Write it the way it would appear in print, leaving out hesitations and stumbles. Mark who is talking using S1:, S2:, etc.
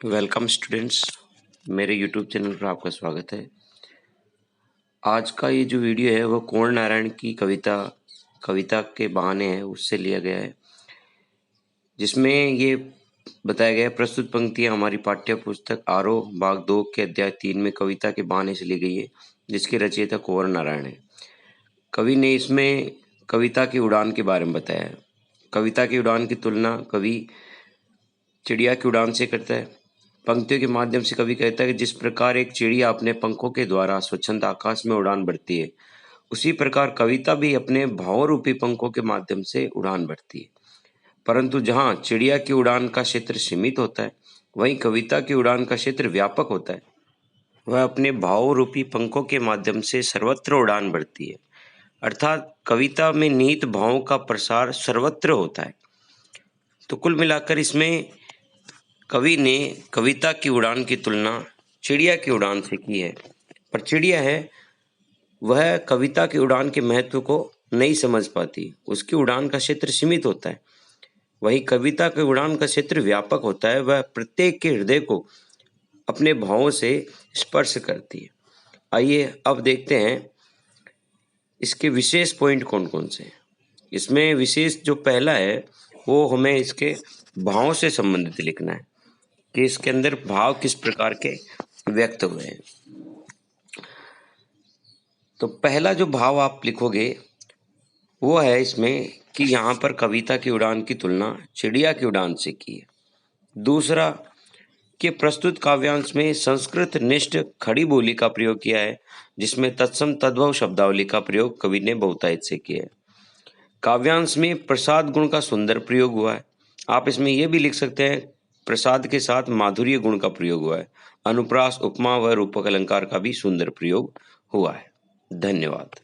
S1: Welcome students, मेरे YouTube channel पर आपका स्वागत है। आज का ये जो वीडियो है वो कोण नारायण की कविता के बहाने है उससे लिया गया है, जिसमें ये बताया गया है प्रस्तुत पंक्तियाँ हमारी पाठ्य पुस्तक आरोह भाग 2 के अध्याय 3 में कविता के बहाने से ली गई है, जिसके रचयिता कोण नारायण है। कवि ने इसमें कविता की उड़ान के बारे में बताया है। कविता की उड़ान की तुलना कवि चिड़िया की उड़ान से करता है। पंक्तियों के माध्यम से कवि कहता है कि जिस प्रकार एक चिड़िया अपने पंखों के द्वारा स्वच्छंद आकाश में उड़ान भरती है, उसी प्रकार कविता भी अपने भाव रूपी पंखों के माध्यम से उड़ान भरती है। परंतु जहाँ चिड़िया की उड़ान का क्षेत्र सीमित होता है, वहीं कविता की उड़ान का क्षेत्र व्यापक होता है। वह अपने भाव रूपी पंखों के माध्यम से सर्वत्र उड़ान भरती है, अर्थात कविता में निहित भावों का प्रसार सर्वत्र होता है। तो कुल मिलाकर इसमें कवि ने कविता की उड़ान की तुलना चिड़िया की उड़ान से की है, पर चिड़िया है वह कविता की उड़ान के महत्व को नहीं समझ पाती, उसकी उड़ान का क्षेत्र सीमित होता है। वही कविता की उड़ान का क्षेत्र व्यापक होता है, वह प्रत्येक के हृदय को अपने भावों से स्पर्श करती है। आइए अब देखते हैं इसके विशेष पॉइंट कौन कौन से हैं। इसमें विशेष जो पहला है वो हमें इसके भावों से संबंधित लिखना है कि इसके अंदर भाव किस प्रकार के व्यक्त हुए हैं। तो पहला जो भाव आप लिखोगे वो है इसमें कि यहाँ पर कविता की उड़ान की तुलना चिड़िया की उड़ान से की है। दूसरा कि प्रस्तुत काव्यांश में संस्कृत निष्ठ खड़ी बोली का प्रयोग किया है, जिसमें तत्सम तद्भव शब्दावली का प्रयोग कवि ने बहुतायत से किया है। काव्यांश में प्रसाद गुण का सुंदर प्रयोग हुआ है। आप इसमें यह भी लिख सकते हैं प्रसाद के साथ माधुर्य गुण का प्रयोग हुआ है। अनुप्रास, उपमा व रूपक अलंकार का भी सुंदर प्रयोग हुआ है। धन्यवाद।